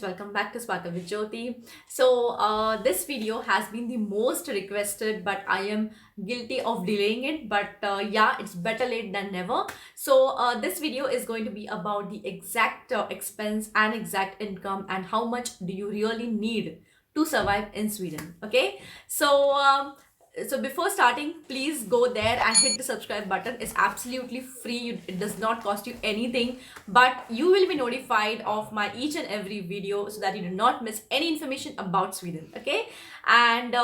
friends, welcome back to Sparkle with Jyoti. This video has been the most requested, but I am guilty of delaying it. But yeah, it's better late than never. This video is going to be about the exact expense and exact income and how much do you really need to survive in Sweden. Okay, so before starting, please go there and hit the subscribe button. It's absolutely free. It does not cost you anything, but you will be notified of my each and every video so that you do not miss any information about Sweden. Okay, and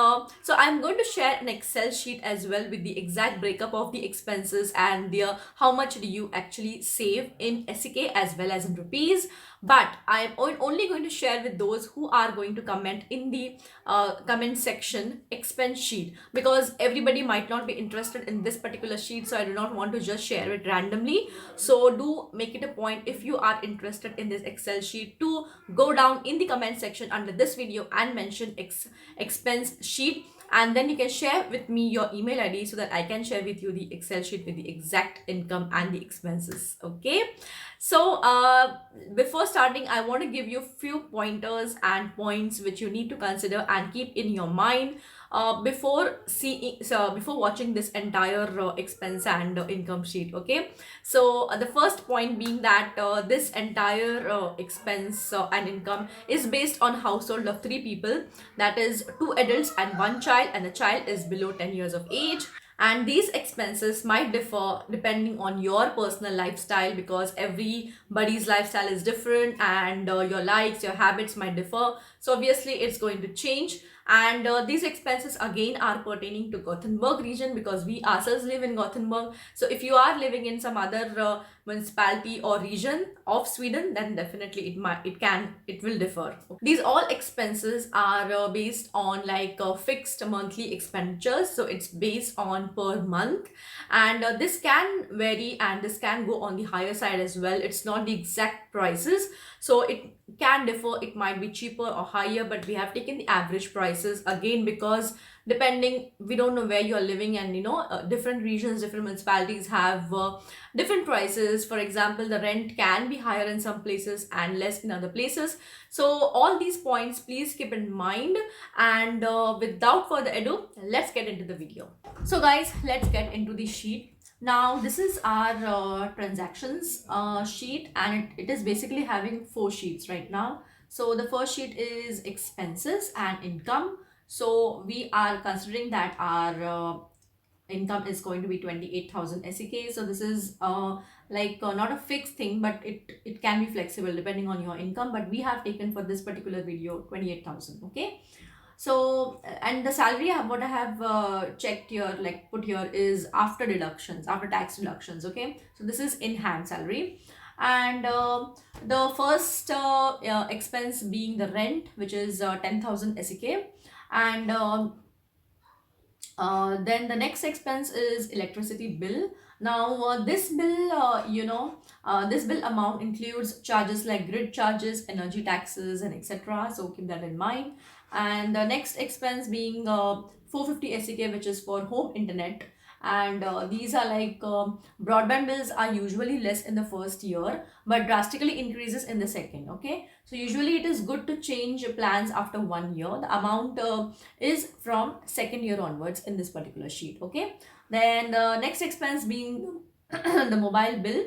so I'm going to share an Excel sheet as well with the exact breakup of the expenses and the how much do you actually save in SEK as well as in rupees. But I am only going to share with those who are going to comment in the comment section expense sheet, because everybody might not be interested in this particular sheet, so I do not want to just share it randomly. So do make it a point, if you are interested in this Excel sheet, to go down in the comment section under this video and mention expense sheet, and then you can share with me your email ID so that I can share with you the Excel sheet with the exact income and the expenses. Okay, before starting, I want to give you few pointers and points which you need to consider and keep in your mind before watching this entire expense and income sheet. Okay, the first point being that this entire expense and income is based on household of 3 people, that is 2 adults and 1 child, and the child is below 10 years of age. And these expenses might differ depending on your personal lifestyle, because everybody's lifestyle is different, and your likes, your habits might differ, so obviously it's going to change. And these expenses again are pertaining to Gothenburg region, because we ourselves live in Gothenburg. So if you are living in some other municipality or region of Sweden, then definitely it will differ. These all expenses are based on like fixed monthly expenditures, so it's based on per month, and this can vary and this can go on the higher side as well. It's not the exact prices, so it can differ. It might be cheaper or higher, but we have taken the average prices again, because depending, we don't know where you're living, and different regions, different municipalities have different prices. For example, the rent can be higher in some places and less in other places. So all these points please keep in mind, and without further ado, let's get into the video. So guys, let's get into the sheet. Now this is our transactions sheet, and it is basically having 4 sheets right now. So the first sheet is expenses and income. So we are considering that our income is going to be 28,000 SEK. So this is not a fixed thing, but it can be flexible depending on your income, but we have taken for this particular video 28,000. Okay, so and the salary what I have checked here, like put here, is after deductions, after tax deductions. Okay, so this is in hand salary. And the first expense being the rent, which is 10,000 SEK. And then the next expense is electricity bill. Now this bill, this bill amount includes charges like grid charges, energy taxes, and etc. So keep that in mind. And the next expense being 450 SEK, which is for home internet. And these are like broadband bills are usually less in the first year, but drastically increases in the second. Okay, so usually it is good to change plans after 1 year. The amount is from second year onwards in this particular sheet. Okay, then the next expense being the mobile bill.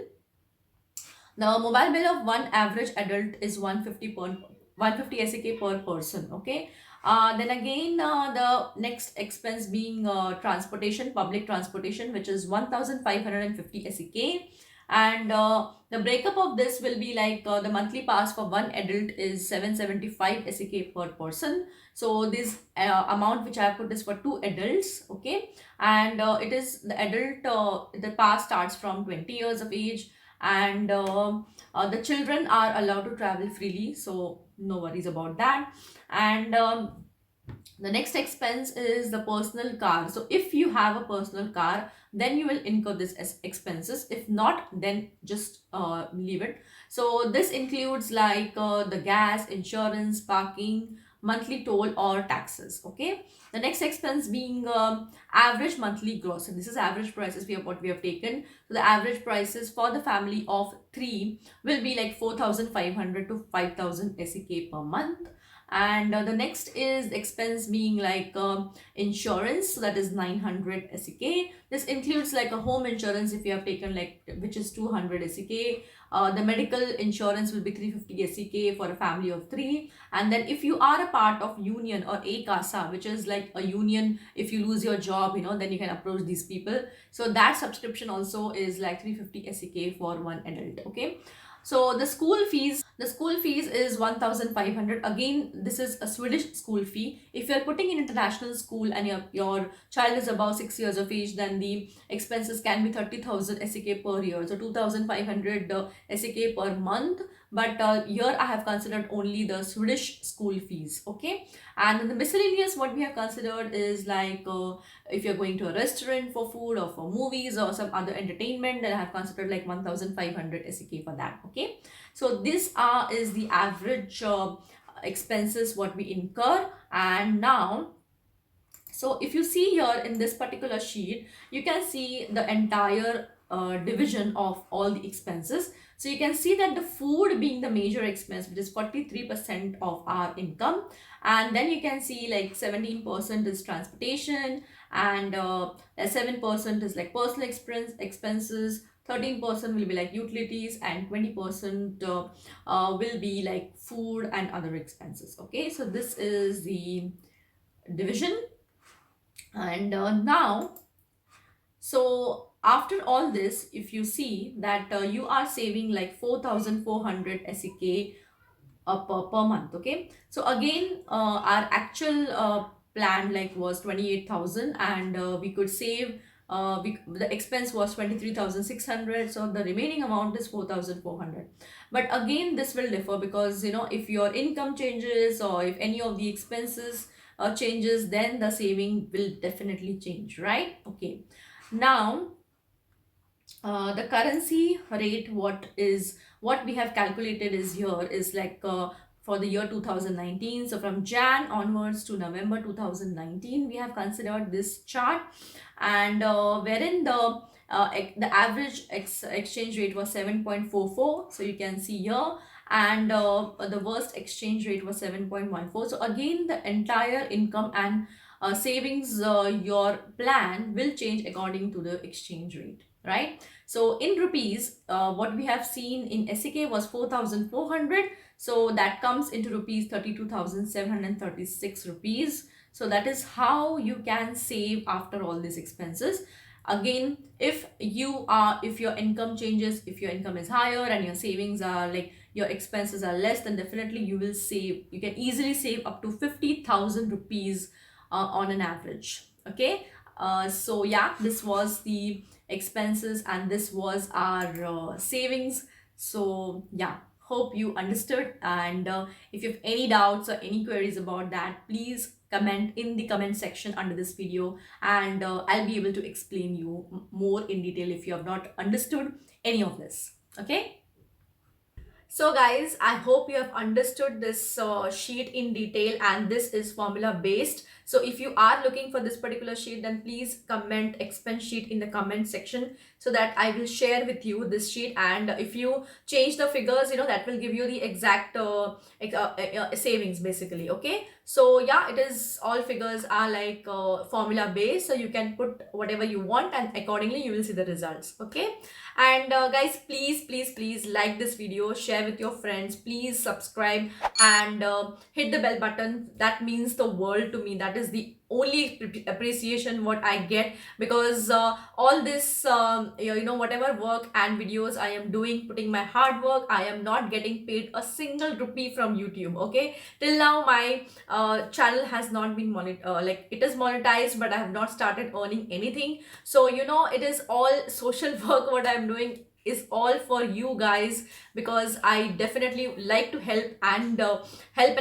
The mobile bill of one average adult is 150 SEK per person. Okay, then again, the next expense being transportation, public transportation, which is 1,550 SEK. And the breakup of this will be like the monthly pass for one adult is 775 SEK per person. So this amount which I have put is for 2 adults. Okay, and it is the adult, the pass starts from 20 years of age, and the children are allowed to travel freely, so no worries about that. And the next expense is the personal car. So if you have a personal car, then you will incur this as expenses. If not, then just leave it. So this includes like the gas, insurance, parking, monthly toll or taxes. Okay, the next expense being average monthly gross, and this is average prices we have what we have taken. So the average prices for the family of 3 will be like 4,500 to 5,000 SEK per month. And the next is expense being like insurance, so that is 900 SEK. This includes like a home insurance if you have taken like, which is 200 SEK. The medical insurance will be 350 SEK for a family of 3. And then if you are a part of union or a casa, which is like a union, if you lose your job, then you can approach these people. So that subscription also is like 350 SEK for one adult. Okay, so the school fees is 1,500. Again, this is a Swedish school fee. If you're putting in international school and your child is above 6 years of age, then the expenses can be 30,000 SEK per year. So 2,500 SEK per month. But here I have considered only the Swedish school fees. Okay. And then the miscellaneous, what we have considered is like if you're going to a restaurant for food or for movies or some other entertainment, then I have considered like 1,500 SEK for that. Okay, so this is the average expenses what we incur. And now, so if you see here in this particular sheet, you can see the entire division of all the expenses. So you can see that the food being the major expense, which is 43% of our income. And then you can see like 17% is transportation, and 7% is like personal expenses, 13% will be like utilities, and 20% will be like food and other expenses. Okay, so this is the division. And now, so after all this, if you see that you are saving like 4,400 SEK per month. Okay, so again our actual plan like was 28,000, and we could save the expense was 23,600, so the remaining amount is 4,400. But again, this will differ because if your income changes or if any of the expenses changes, then the saving will definitely change, right? Okay, now the currency rate, what we have calculated is here is like for the year 2019. So from Jan onwards to November 2019, we have considered this chart, and wherein the average exchange rate was 7.44. So you can see here, and the worst exchange rate was 7.14. So again, the entire income and savings, your plan will change according to the exchange rate, right? So in rupees, what we have seen in SEK was 4,400. So that comes into rupees 32,736 rupees. So that is how you can save after all these expenses. Again, if your income changes, if your income is higher and your savings are like, your expenses are less, then definitely you can easily save up to 50,000 rupees on an average. Okay, so yeah, this was the expenses and this was our savings. So yeah, hope you understood, and if you have any doubts or any queries about that, please comment in the comment section under this video, and I'll be able to explain you more in detail if you have not understood any of this. Okay, so guys, I hope you have understood this sheet in detail, and this is formula based. So if you are looking for this particular sheet, then please comment expense sheet in the comment section so that I will share with you this sheet. And if you change the figures, that will give you the exact savings basically. Okay, so yeah, it is all figures are like formula based, so you can put whatever you want and accordingly you will see the results. Okay, and guys, please like this video, share with your friends, please subscribe, and hit the bell button. That means the world to me. That is the only appreciation what I get, because all this whatever work and videos I am doing, putting my hard work, I am not getting paid a single rupee from YouTube. Okay, till now my channel has not been like, it is monetized, but I have not started earning anything. So it is all social work what I am doing. is all for you guys, because I definitely like to help and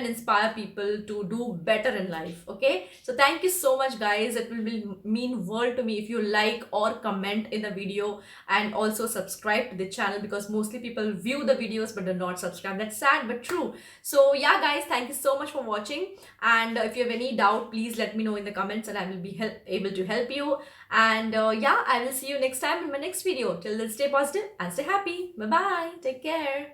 inspire people to do better in life. Okay, so thank you so much guys. It will mean world to me if you like or comment in the video, and also subscribe to the channel, because mostly people view the videos but do not subscribe. That's sad but true. So yeah guys, thank you so much for watching, and if you have any doubt, please let me know in the comments and I will be able to help you. And yeah, I will see you next time in my next video. Till then, stay positive and stay happy. Bye bye, take care.